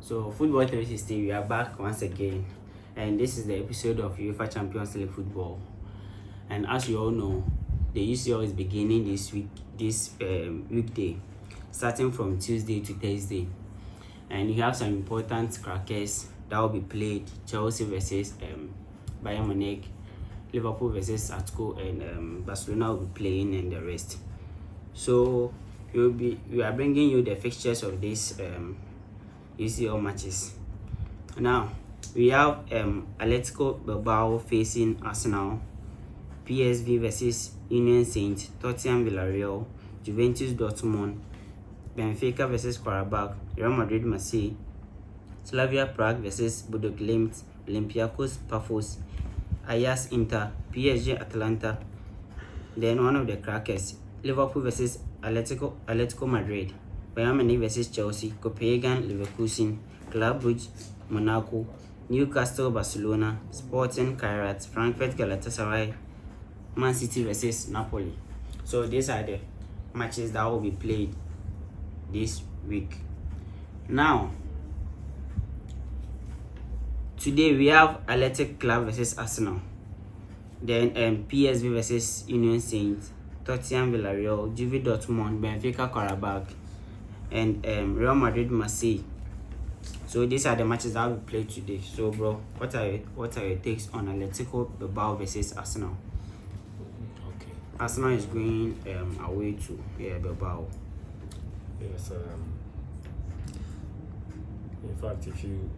So, Football 360, we are back once again, and this is the episode of UEFA Champions League football. And as you all know, the UCL is beginning this weekday, starting from Tuesday to Thursday, and you have some important crackers that will be played: Chelsea versus Bayern Munich, Liverpool versus Atletico, and Barcelona will be playing, and the rest. So we are bringing you the fixtures of these UCL matches. Now we have Atletico Bilbao facing Arsenal, PSV versus Union Saint, Tottenham Villarreal, Juventus Dortmund, Benfica versus Karabakh, Real Madrid Marseille, Slavia Prague versus Bodo Glimt, Olympiacos Paphos, Ajax Inter, PSG Atalanta. Then one of the crackers, Liverpool versus Atletico Madrid, Bayern Munich versus Chelsea, Copenhagen Leverkusen, Club Brugge Monaco, Newcastle Barcelona, Sporting Kairat, Frankfurt Galatasaray, Man City versus Napoli. So these are the matches that will be played this week. Now, today we have Athletic Club versus Arsenal, then PSV versus Union Saint, Tottenham Villarreal, Juve Dortmund, Benfica Karabakh, and Real Madrid Marseille. So these are the matches that will be played today. So bro, what are your takes on Atletico Bilbao versus Arsenal? Okay. Arsenal is going away to Bilbao. Yes. In fact, if you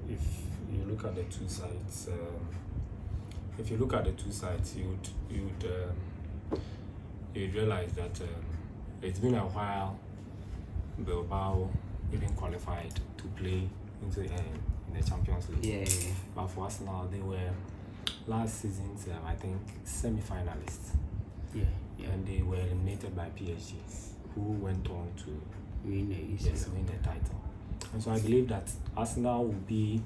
look at the two sides, you'd realize that it's been a while Bilbao even qualified to play in the Champions League. Yeah. But for Arsenal, they were last season's I think semi-finalists. Yeah. And they were eliminated by PSG, who went on to Win the title. And so I believe that Arsenal will be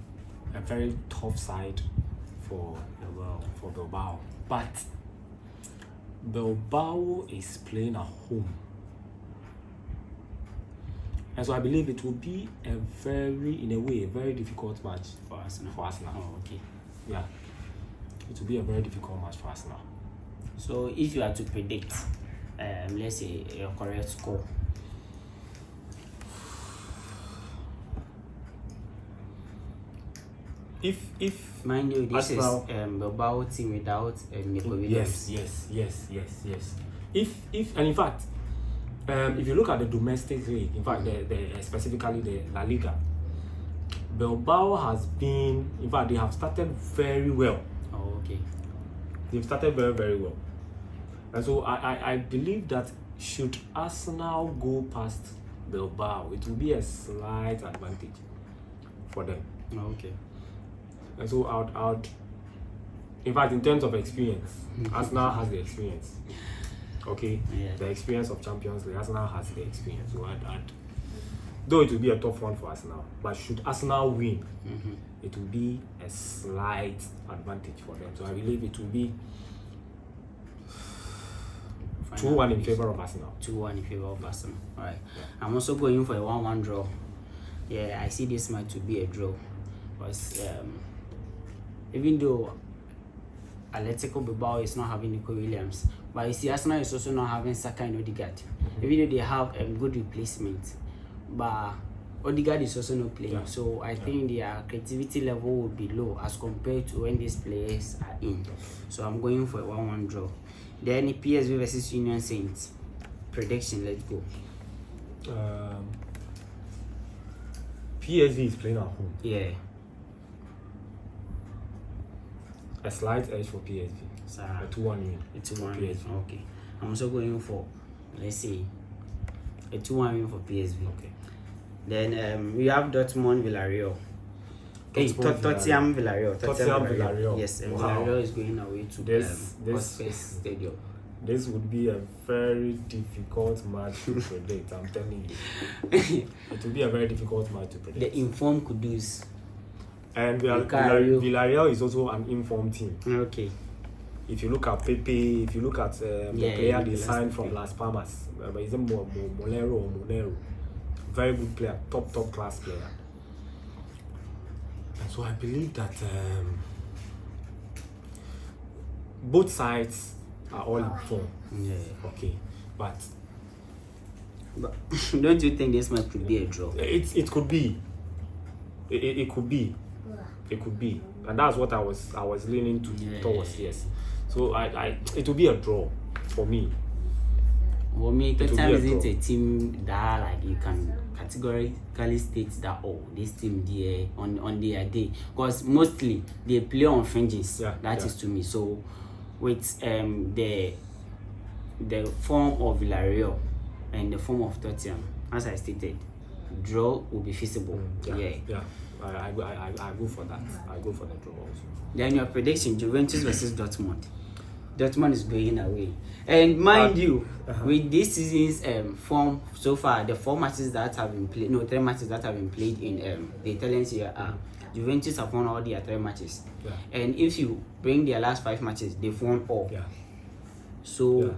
a very tough side for Bilbao. But Bilbao is playing at home. And so I believe it will be a very difficult match for Arsenal. Oh, okay. Yeah. It will be a very difficult match for Arsenal. So if you are to predict, let's say your correct score. If Mind you, this Arsenal, is Bilbao team without Nico Williams. Yes. If and in fact, if you look at the domestic league, in fact, specifically the La Liga, Bilbao has been, in fact, they have started very well. Oh, okay. They've started very, very well. And so I believe that should Arsenal go past Bilbao, it will be a slight advantage for them. Oh, okay. And so I would, in fact, in terms of experience, Arsenal has the experience. Okay? Yeah. The experience of Champions League, Arsenal has the experience. So though it will be a tough one for Arsenal, but should Arsenal win, it will be a slight advantage for them. So I believe it will be 2-1 in favor of Arsenal. 2-1 in favor of Arsenal. Alright. Yeah. I'm also going for a 1-1 draw. Yeah, I see this match to be a draw. Because even though Atletico Bilbao is not having Nico Williams, but you see Arsenal is also not having Saka and Odegaard. Even though they have a good replacement, but Odegaard is also not playing. Yeah. So I think their creativity level will be low as compared to when these players are in. So I'm going for a 1-1 draw. Then PSV versus Union Saint. Prediction, let's go. PSG is playing at home. Yeah. A slight edge for PSG. So A 2-1 win. a 2-1 win. PSG. Okay. I'm also going for, let's say, a 2-1 win for PSV. Okay. Then we have Dortmund Villarreal. Tottenham Villarreal. Yes, and Villarreal is going away to Hotspur Stadium. This would be a very difficult match to predict, I'm telling you. It will be a very difficult match to predict. The informed Kudus. And Villarreal is also an informed team. Okay. If you look at Pepe, if you look at the player they signed from Las Palmas, is it Monero? Very good player, top class player. So I believe that both sides are all in form. Yeah. Okay, but don't you think this match could be a draw? it could be. It could be. It could be, and that's what I was leaning towards. Yes. So it will be a draw for me. For me, It will Tottenham be a isn't draw. a team that like you can categorically state that this team there on their day, because mostly they play on fringes. Yeah, That yeah. is to me. So with the form of Villarreal and the form of Tottenham, as I stated, draw will be feasible. Yeah. I go for that. I go for the draw also. Then your prediction: Juventus versus Dortmund. Dortmund is going away, and mind you, with this season's form so far, the 4 matches that have been played, 3 matches that have been played in the Italian Serie A, Juventus have won all their 3 matches. Yeah. And if you bring their last 5 matches, they've won all. Yeah. So Yeah.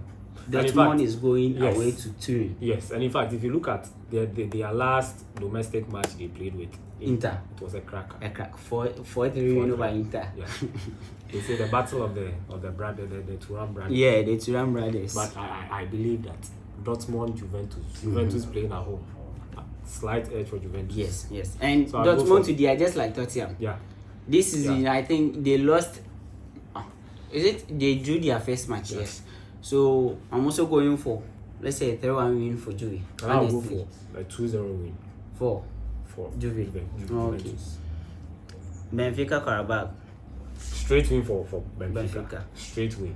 And in Dortmund fact, is going yes. away to Turin. Yes, and in fact, if you look at their last domestic match they played with Inter. it was a cracker. A crack 4-3 win over Inter. Yeah. They say the battle of the brother, the Turan brothers. Yeah, the Turan brothers. But I believe that Dortmund, Juventus playing at home, slight edge for Juventus. Yes. And So I'll go Dortmund for- today are just like Tottenham. Yeah. This season, I think they lost. Is it they drew their first match? Yes. So I'm also going for, let's say, a 3-1 win for Juve. And I'll go Honestly. for a 2-0 win For for Juve. Juventus. Benfica Karabakh. Straight win for Benfica. Benfica. Straight win.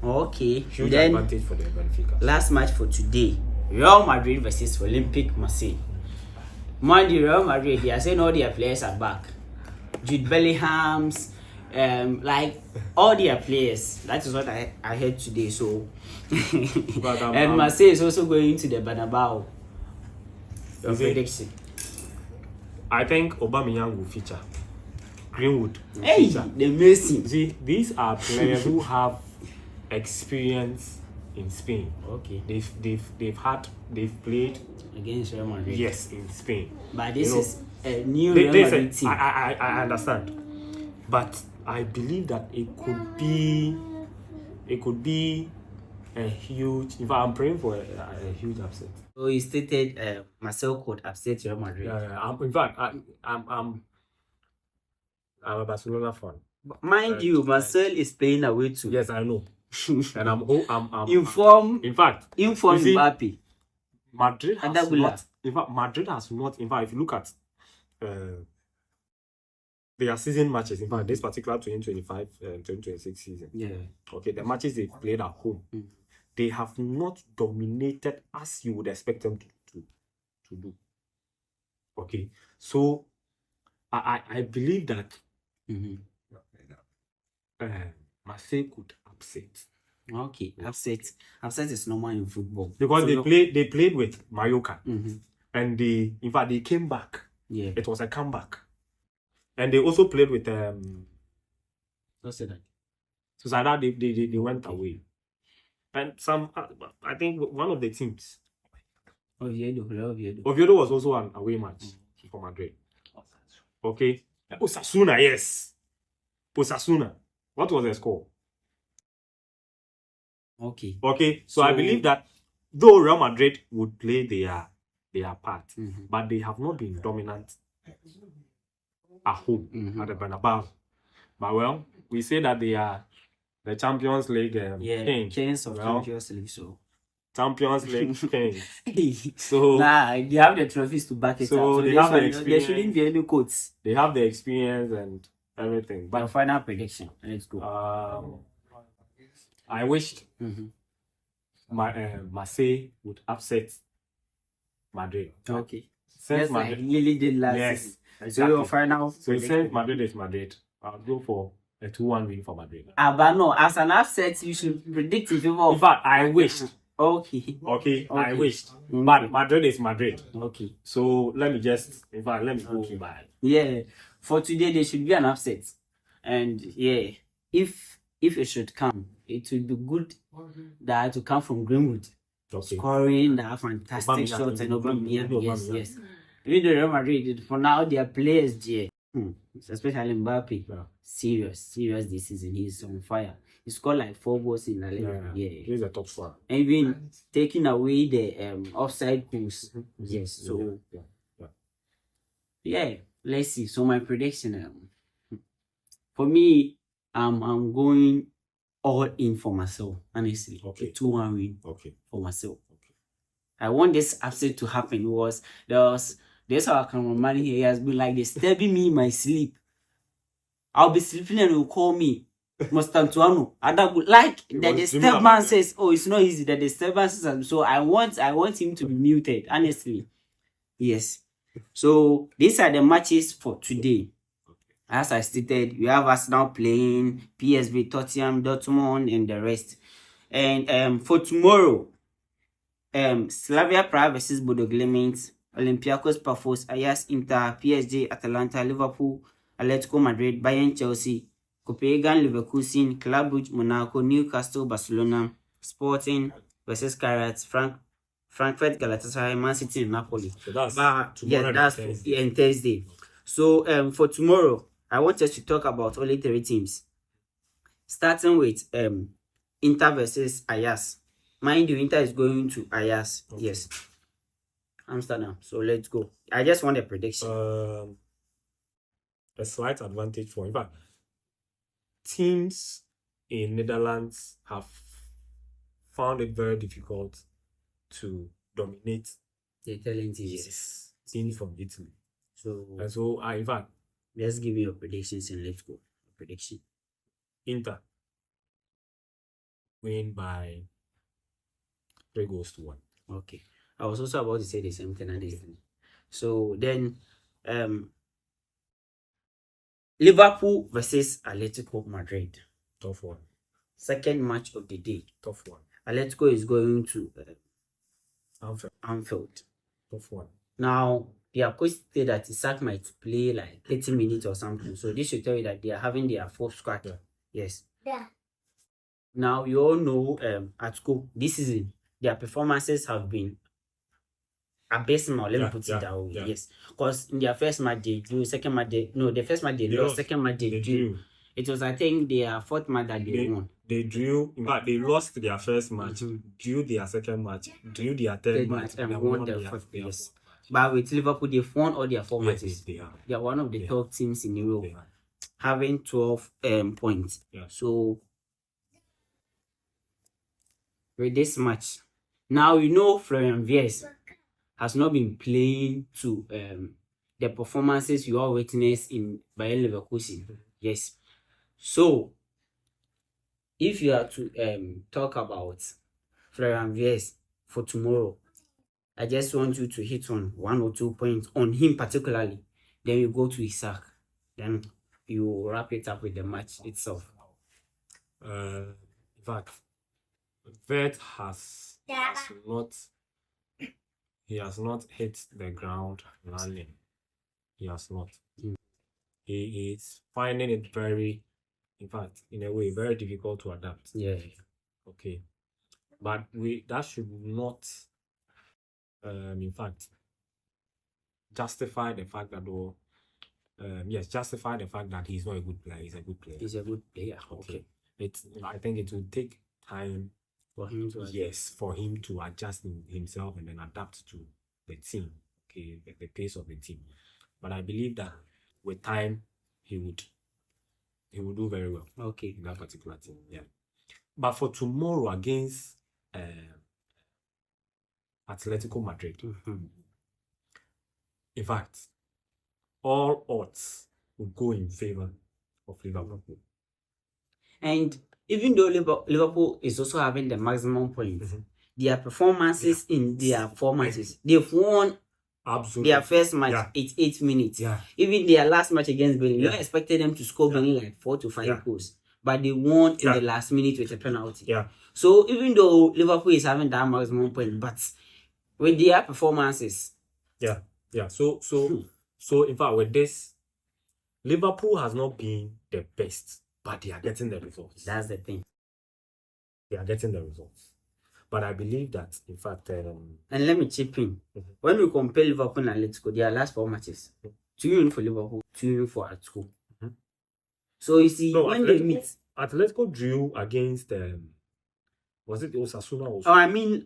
Okay. Huge Then advantage for the Benfica. last match for today: Real Madrid versus Olympique Marseille. Mind you, Real Madrid, they are saying all their players are back. Jude Bellingham's, like all their players. That is what I heard today. So, But, and Marseille is also going to the Bernabeu. Your Is it? prediction? I think Aubameyang will feature. Greenwood will Hey, feature. the Messi. See, these are players who have experience in Spain. Okay. They've played Against Real Madrid. yes in Spain. But this You know, is a new They, Real they Madrid said, team. I understand, but I believe that it could be a huge. In fact, I'm praying for a huge upset. So he stated Marcel could upset Real Madrid. In fact, I'm a Barcelona fan. Mind you, Marcel is playing away too. Yes, I know, and I'm Inform in fact, you see, Mbappe. Madrid has Adagula. not. In fact, Madrid has not. In fact, if you look at their season matches, in fact, this particular 2025-2026 season, Yeah. okay, the matches they played at home, they have not dominated as you would expect them to do. Okay, so I believe that Marseille could upset Okay. Upset is normal in football. because So they played with Mallorca Mhm. and they came back. Yeah. It was a comeback, and they also played with What's that? Sociedad. They went away, and I think one of the teams, Oviedo. Oviedo was also an away match for Madrid. Okay, Osasuna, yes, Osasuna. What was the score? Okay. Okay, so I So- believe that though Real Madrid would play their part, but they have not been dominant at home at the Bernabeu. But well, we say that they are the Champions League Kings of Well, Champions League. So. Champions League kings. So Nah, they have the trophies to back it So up. So they this have the one, there experience. shouldn't be any quotes. they have the experience and everything. But But final prediction. Let's go. I wished Mhm. Marseille would upset Madrid. Okay. Since Just like Madrid, Lily did last yes, season. So exactly. your final. So prediction. since Madrid is Madrid, I'll go for a 2-1 win for Madrid. But no, as an upset, you should predict in favor In of. fact, I wished. Okay. Okay, I Okay. wished. Okay. But Madrid is Madrid. Okay. So let me go by. Yeah. For today, there should be an upset. And yeah, if it should come, it will be good that to come from Greenwood. Okay. Scoring that fantastic Aubameyang, shots and Aubameyang, Aubameyang. Yes. Aubameyang. Even the Real Madrid, for now, their players there. Especially Mbappe. Yeah. Serious this season. He's on fire. He scored like 4 goals in La Liga. Yeah. He's a top scorer. And even taking away the offside goals. Yes. So yeah, let's see. So my prediction, for me, I'm going all in for myself. Honestly, Okay. a 2-1 win. Okay. For myself. Okay. I want this upset to happen. There's our cameraman here. He has been like disturbing me in my sleep. I'll be sleeping and he'll call me Mostantuano. Like the disturbance says, oh, it's not easy. The disturbances, so I want him to be muted. Honestly, yes. So these are the matches for today. As I stated, we have Arsenal playing, PSV, Tottenham, Dortmund, and the rest. And for tomorrow, Slavia Prague versus Bodo Glimt, Olympiacos Pafos, Ajax Inter, PSG Atalanta, Liverpool, Atletico Madrid, Bayern Chelsea, Copenhagen Leverkusen, Club Brugge Monaco, Newcastle Barcelona, Sporting versus Karat, Frankfurt Galatasaray, Man City and Napoli. So that's tomorrow. That's Thursday. So for tomorrow, I want us to talk about only 3 teams. Starting with Inter versus Ajax. Mind you, Inter is going to Ajax. Okay. Yes. Amsterdam. So let's go. I just want a prediction. A slight advantage for, in fact, teams in Netherlands have found it very difficult to dominate the Italian teams. Yes, teams from Italy. So in fact, let's give me your predictions and let's go. Prediction. Inter win by 3-1. Okay. I was also about to say the same thing. So then Liverpool versus Atletico Madrid. Tough one. Second match of the day. Tough one. Atletico is going to Anfield. Tough one. Now, their coach said that Isaac might play like 30 minutes or something. So this should tell you that they are having their full squad. Yeah. Yes. Yeah. Now, you all know at school, this season, their performances have been abysmal. Let me put it that way. Yes. Because in their first match, they drew. Second match, the first match they lost. Second match, they drew. It was, I think, their 4th match that they won. They drew. In fact, they lost their first match, drew their second match, drew their third match, and won their 4th. Yes. But with Liverpool, they've won all their 4 matches. They are one of the top teams in Europe, having 12 points. Yeah. So, with this match, now you know Florian Wirtz has not been playing to the performances you all witnessed in Bayer Leverkusen. Yes. So, if you are to talk about Florian Wirtz for tomorrow, I just want you to hit on 1 or 2 points on him particularly. Then you go to Isaac. Then you wrap it up with the match itself. In fact, Wirtz has not hit the ground running. He has not. He is finding it very, in fact, in a way, very difficult to adapt. Yeah. Okay. But that should not, in fact, justify the fact that, justify the fact that he's not a good player. He's a good player. He's a good player. Okay. I think it will take time for him to adjust himself and then adapt to the team, okay, the pace of the team. But I believe that with time he would do very well. Okay. In that particular team. Yeah. But for tomorrow against Atletico Madrid, in fact, all odds would go in favor of Liverpool. And even though Liverpool is also having the maximum points, their performances in their 4 matches, they've won their first match 8 minutes. Yeah. Even their last match against Burnley, you expected them to score Burnley like 4 to 5 goals, but they won in the last minute with a penalty. Yeah. So even though Liverpool is having that maximum point, but with their performances, So in fact, with this, Liverpool has not been the best, but they are getting the results. That's the thing. They are getting the results. But I believe that, in fact... and let me chip in. When we compare Liverpool and Atletico, their last 4 matches, 2-0 for Liverpool, 2-0 for Atletico. Mm-hmm. So you see, No, when they meet, Atletico drew against was it Osasuna also? oh, I mean,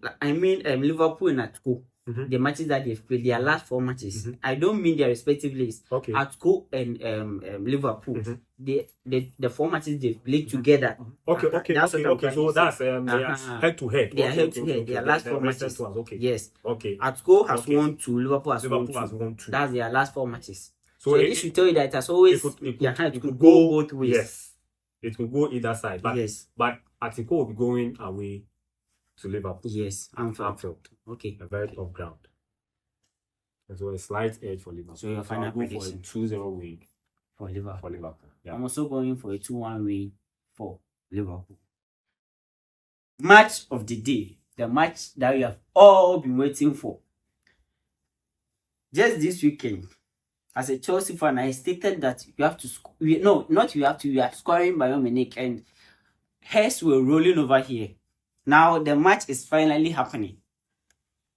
Liverpool and Atletico. Mm-hmm. The matches that they've played, their last 4 matches. Mm-hmm. I don't mean their respective leagues. Okay. Atletico and Liverpool. Mm-hmm. The 4 matches they've played together. Okay. That's what I'm Okay. trying So to say. that's head to head. They are head to head. Their last 4 matches. Okay. Yes. Okay. Atletico has won 2. Liverpool has Liverpool won has 2. won 2. That's their last 4 matches. So So this should tell you that it has always it could go both ways. Yes. It could go either side. But Yes. but Atletico will be going away to Liverpool. Yes. Anfield. Okay. A very tough ground. And so a slight edge for Liverpool. So your final I'll go for a prediction 2-0 win for Liverpool. for Liverpool. Yeah. I'm also going for a 2-1 win for Liverpool. Match of the day. The match that we have all been waiting for. Just this weekend, as a Chelsea fan, I stated that you have to we are scoring Bayern Munich, and heads were rolling over here. Now the match is finally happening.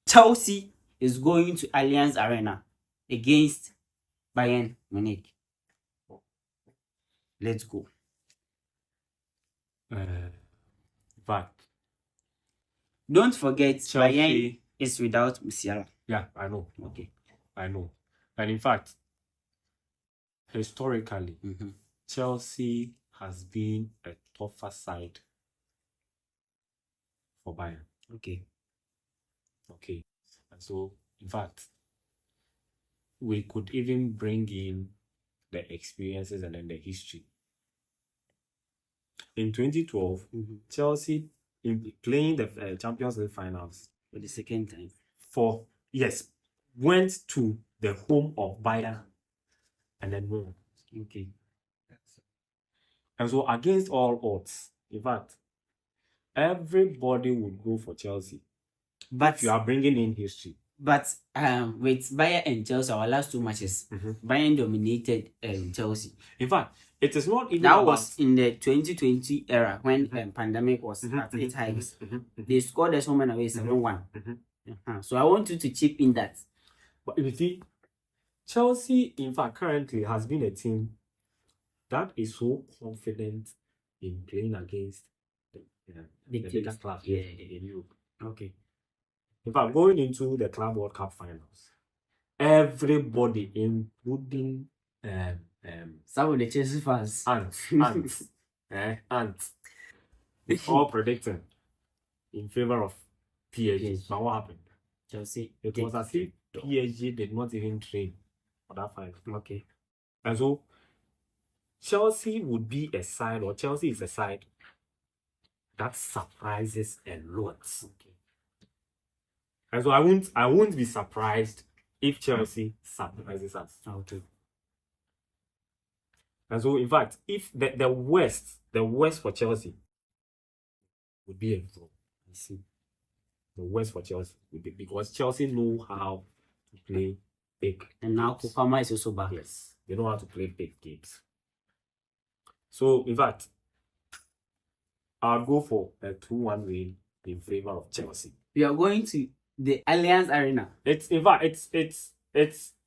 Chelsea is going to Allianz Arena against Bayern Munich. Let's go. But Don't forget, Chelsea Bayern is without Musiala. Yeah, I know. Okay. I know. And in fact, historically, Chelsea has been a tougher side for Bayern. Okay. And so, in fact, we could even bring in the experiences and then the history. In 2012, Chelsea, in playing the Champions League finals For the second time. went to the home of Bayern and then won. Okay. And so, against all odds, in fact, everybody would go for Chelsea. But If you are bringing in history. But with Bayern and Chelsea, our last 2 matches, Bayern dominated Chelsea. In fact, it is not even That was in the 2020 era when pandemic was at its highest. They scored us home and away 7-1. So I want you to chip in that. But you see, Chelsea, in fact, currently has been a team that is so confident in playing against the bigger clubs in Europe. Okay. In fact, going into the Club World Cup finals, everybody, including Some of the Chelsea fans. ants, all predicting in favor of PSG. But what happened? Chelsea. It was as if PSG did not even train for that final. Okay. And so Chelsea would be a side, or Chelsea is a side that surprises a lot. Okay. And so I won't be surprised if Chelsea surprises us. Okay. And so in fact, if the worst for Chelsea would be a draw. I see. The worst for Chelsea would be, because Chelsea know how to play big. And now Kopama is also back. Yes, they know how to play big games. So in fact, I'll go for a 2-1 win in favor of Chelsea. We are going to the Allianz Arena.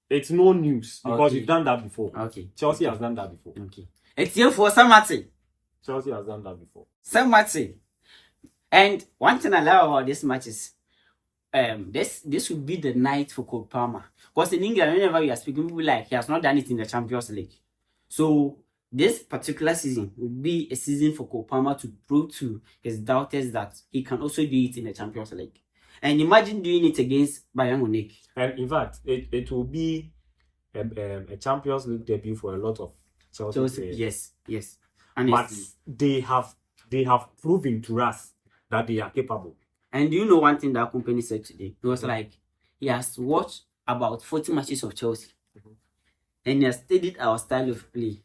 It's no news, because we've done that before. Okay. Chelsea has done that before. Okay. It's here for Samati. Chelsea has done that before. Samati. And one thing I love about this match is this would be the night for Cole Palmer. Because in England, whenever we are speaking, people like he has not done it in the Champions League. So this particular season would be a season for Cole Palmer to prove to his doubters that he can also do it in the Champions League. And imagine doing it against Bayern Munich. And in fact, it will be a Champions League debut for a lot of Chelsea players. Yes. But they have proven to us that they are capable. And do you know one thing that company said today? It was like, he has watched about 40 matches of Chelsea. And he has studied our style of play.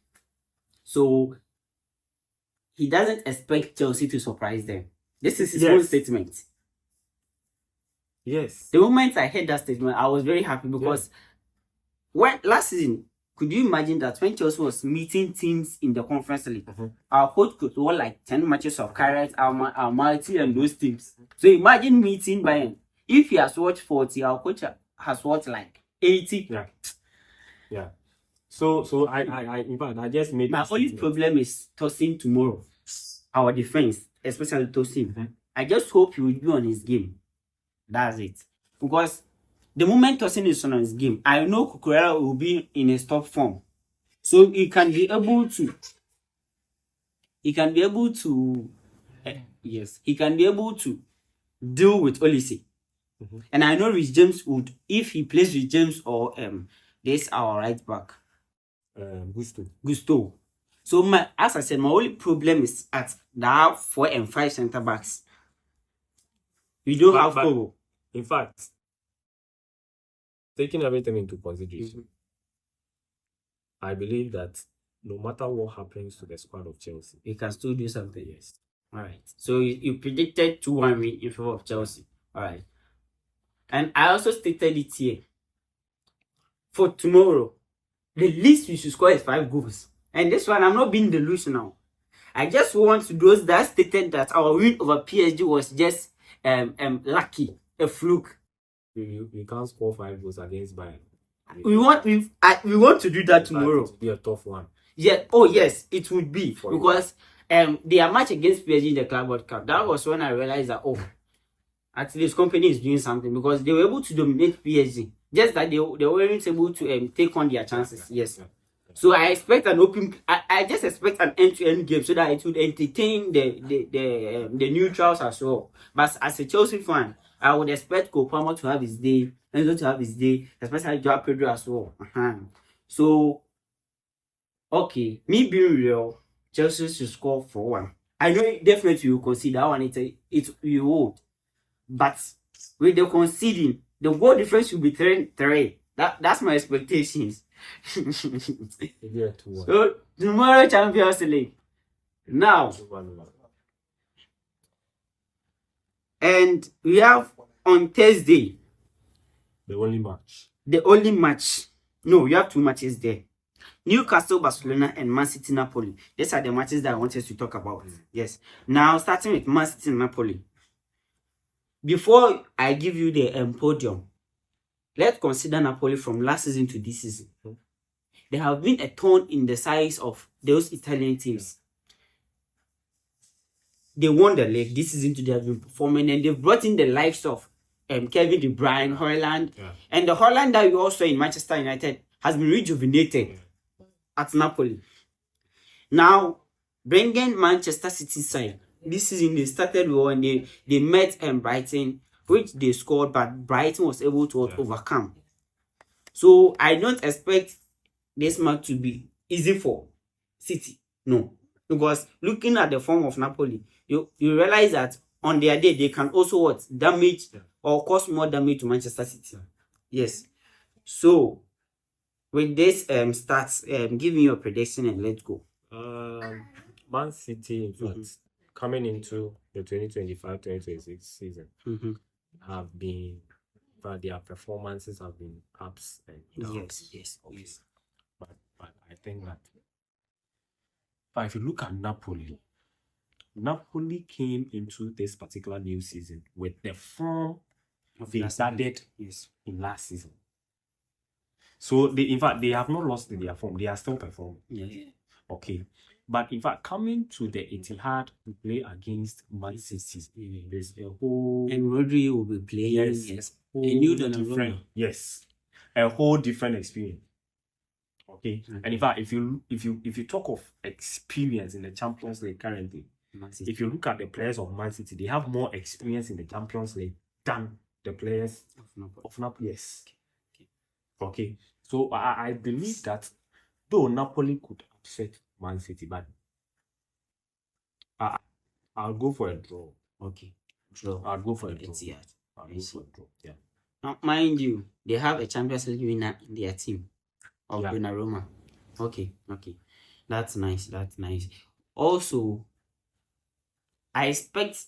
So he doesn't expect Chelsea to surprise them. This is his own statement. Yes. The moment I heard that statement, I was very happy, because when last season, could you imagine that when Chelsea was meeting teams in the Conference League, our coach could won like 10 matches of Carrot, Almaty, and those teams. So imagine meeting Bayern. If he has watched 40, our coach has watched like 80. Yeah. So in fact, I just made My that only statement. problem is Tosin tomorrow. Our defense, especially Tosin. Mhm. I just hope he will be on his game. That's it. Because the moment Tosin is on his game, I know Cucurella will be in his top form. So he can be able to yes, he can be able to deal with Olise. Mhm. And I know Rich James would, if he plays with James or this our right back, Gusto. So as I said, my only problem is at the 4 and 5 centre backs. We don't have Kogo. In fact, taking everything into consideration, I believe that no matter what happens to the squad of Chelsea, We can still do something. yes, All right. So you predicted 2-1 win in favor of Chelsea. All right. And I also stated it here. For tomorrow, the least we should score is 5 goals. And this one, I'm not being delusional. I just want to those that stated that our win over PSG was just lucky, a fluke. we can't score 5 goals against Bayern. We want to do that tomorrow. It will be a tough one. Yeah. Oh yes, it would be For because their match against PSG in the Club World Cup. That was when I realized that at least company is doing something because they were able to dominate PSG. Just that they weren't able to take on their chances. Yes. So I expect an open. I just expect an end-to-end game so that it would entertain the neutrals as well. But as a Chelsea fan, I would expect Cole Palmer to have his day, Enzo to have his day, especially Joao Pedro as well. So, okay, me being real, Chelsea should score 4-1. I know definitely you will concede that one. It you would, but with the conceding, the goal difference should be 3-3. That's my expectations. Yeah, 2-1. So tomorrow Champions League. Now, 2-1. and we have on Thursday The only match. the only match. No, we have 2 matches there. Newcastle, Barcelona, and Man City, Napoli. These are the matches that I wanted to talk about. Yes. Now, starting with Man City and Napoli. Before I give you the podium, let's consider Napoli from last season to this season. They have been a thorn in the sides of those Italian teams. They won the league this season. They have been performing, and they've brought in the likes of Kevin De Bruyne, Haaland, and the Haaland that we also in Manchester United has been rejuvenated at Napoli. Now, bringing Manchester City side this season, they started well and they met Brighton, which they scored, but Brighton was able to overcome. So I don't expect this match to be easy for City. No. Because looking at the form of Napoli, you realize that on their day they can also damage or cause more damage to Manchester City. Yes. So with this stats, give me your prediction and let's go. Man City, in fact, coming into the 2025-2026 season, have been, but their performances have been ups and downs. Yes. But I think that, but if you look at Napoli came into this particular new season with the form they started in last season. So in fact, they have not lost their form. They are still performing. Yeah. Okay. But in fact, coming to the Etihad to play against Man City, there's a whole... And Rodri will be playing. Yes. A new different, a whole different experience. Okay. And in fact, if you talk of experience in the Champions League currently, if you look at the players of Man City, they have more experience in the Champions League than the players of Napoli. Yes. Okay. So I believe that though Napoli could upset Man City, but I'll go for a draw. Okay. Draw. I'll go for a draw. I'll go for a draw. Yeah. Now, mind you, they have a Champions League winner in their team of Donnarumma. Okay. That's nice. Also, I expect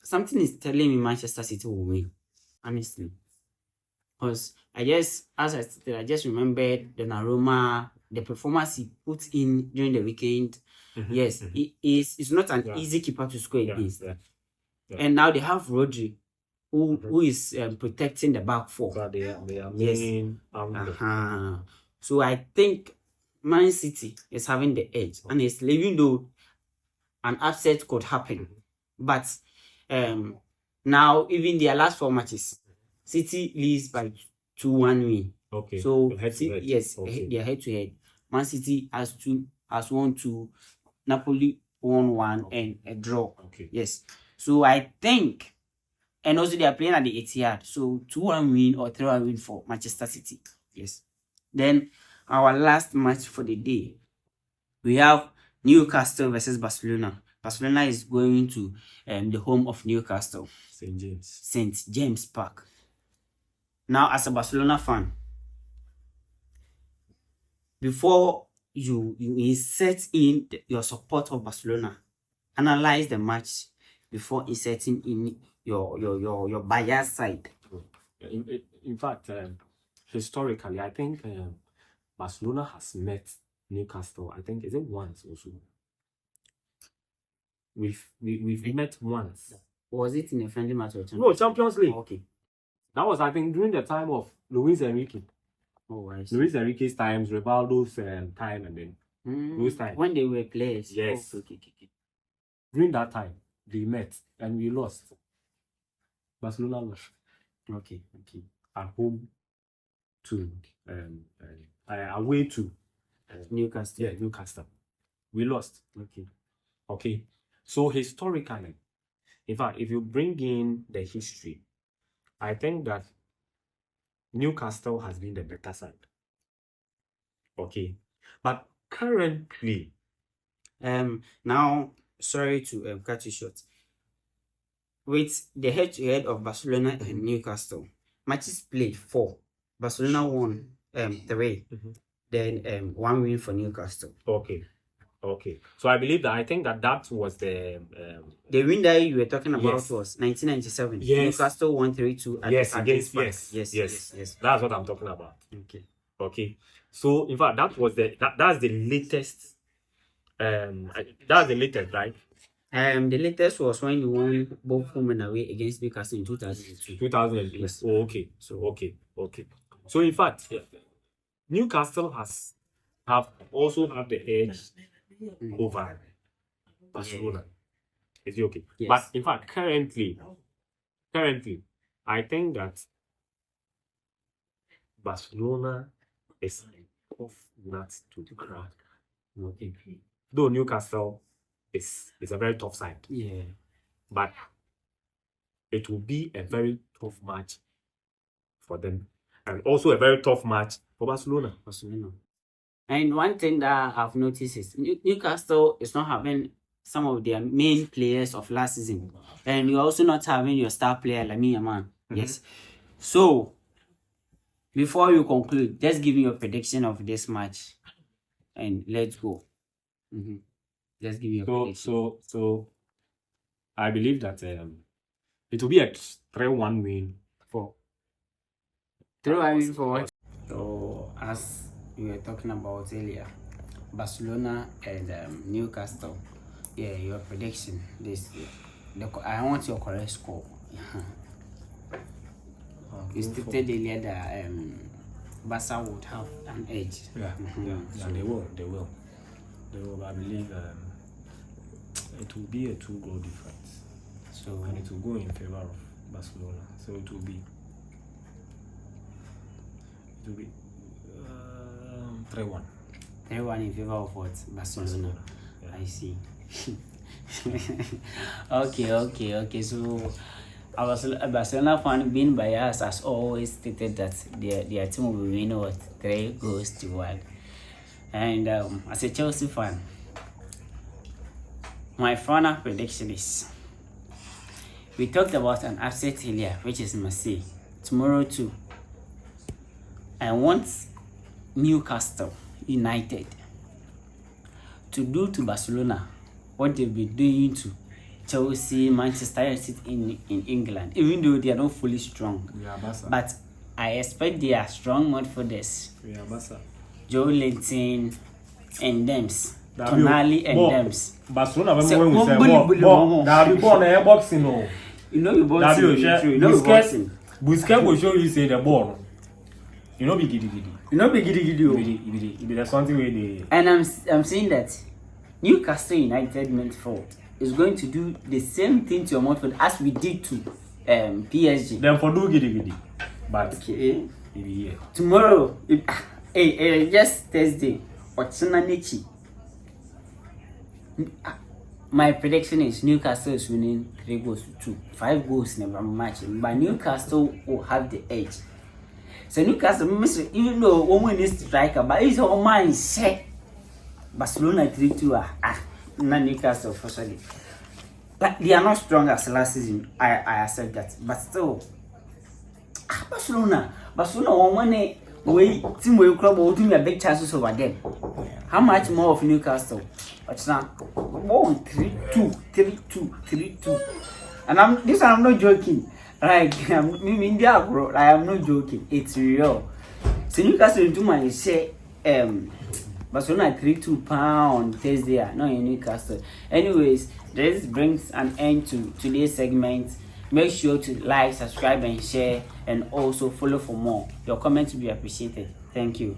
something is telling me Manchester City will win. Honestly. Because I just remembered Donnarumma, the performance he put in during the weekend. Yes, it's not an easy keeper to score against. And now they have Rodri, who is protecting the back four. So they are main So I think Man City is having the edge, and it's even though an upset could happen, but now even their last 4 matches, City leads by 2-1 win. Okay. So head to head. yes, Okay. they are head to head. Man City has won 2, Napoli won 1, and a draw. Okay. Yes. So I think, and also they are playing at the Etihad. So 2-1 win or 3-1 win for Manchester City. Yes. Then our last match for the day, we have Newcastle versus Barcelona. Barcelona is going to the home of Newcastle, St. James Park. Now, as a Barcelona fan, before you insert in your support of Barcelona, analyze the match before inserting in your bias side. In fact, historically, I think Barcelona has met Newcastle. I think, is it once also? We've met once. Was it in a friendly match or No, Champions League. Okay. That was, I think, during the time of Luis Enrique. Oh, I see. Luis Enrique's times, Rivaldo's time, and then those times. When they were players. Yes. Oh, okay. During that time, they met and we lost. Barcelona lost. Okay. At home to away to Newcastle. Yeah, Newcastle. We lost. Okay. So historically, in fact, if you bring in the history, I think that Newcastle has been the better side. Okay. But currently, now, sorry to cut you short. With the head-to-head of Barcelona and Newcastle, matches played 4. Barcelona won 3. Then 1 win for Newcastle. Okay. So I believe that, I think that was the win that you were talking about was 1997. Yes. Newcastle won 3-2 against yes. That's what I'm talking about. Okay. So in fact, that's the latest. That's the latest, right? The latest was when you won both home and away against Newcastle in 2002. 2002. Yes. Oh, okay. Okay. So in fact, Newcastle have also the edge over Barcelona. Is it okay? Yes. But in fact, currently, I think that Barcelona is tough nut to crack. Okay. Though Newcastle is a very tough side. Yeah. But it will be a very tough match for them. And also a very tough match for Barcelona. And one thing that I've noticed is Newcastle is not having some of their main players of last season. And you're also not having your star player, Lamine Yamal. Yes. So, before you conclude, just give me your prediction of this match. And let's go. Just give me your prediction. So, I believe that it will be a 3-1 win for 3-1 win for what? So, as we were talking about earlier, Barcelona and Newcastle. Yeah, your prediction. I want your correct score. You stated earlier that Barca would have an edge. Yeah, they will. I believe it will be a 2-goal difference. So, and it will go in favor of Barcelona. So it will be 3-1. 3-1 in favor of what? Barcelona. Yeah. I see. Okay. So, a Barcelona fan being biased has always stated that their team will win 3-1. And as a Chelsea fan, my final prediction is, we talked about an upset earlier, which is Marseille. Tomorrow too, I want Newcastle United to do to Barcelona what they've been doing to Chelsea, Manchester United in England, even though they are not fully strong. But I expect they are strong midfielders. Joe Linton and Dems. Tonali and Dems. Barcelona, when we say boxing, no. You know you boxing. Busquets will show you say the ball. You know, be giddy giddy. You know, be giddy giddy. It be something where they. And I'm saying that Newcastle United midfield is going to do the same thing to your midfield as we did to PSG. Then for do giddy giddy. But okay. Yeah. Tomorrow, just Thursday, Otsunanechi. My prediction is Newcastle is winning 3-2. 5 goals in a match, but Newcastle will have the edge. So Newcastle, even though one is striker, but it's all mind set. Barcelona 3-2 not Newcastle for sure. Like they are not strong as last season. I accept that, but still, Barcelona one way team will club will do me a big chances over them. How much more of Newcastle? It's not 3-2, and I'm not joking. Like India, bro. I am not joking. It's real. So Newcastle do my say Barcelona 3-2 on Thursday. Not in Newcastle. Anyways, this brings an end to today's segment. Make sure to like, subscribe, and share, and also follow for more. Your comments will be appreciated. Thank you.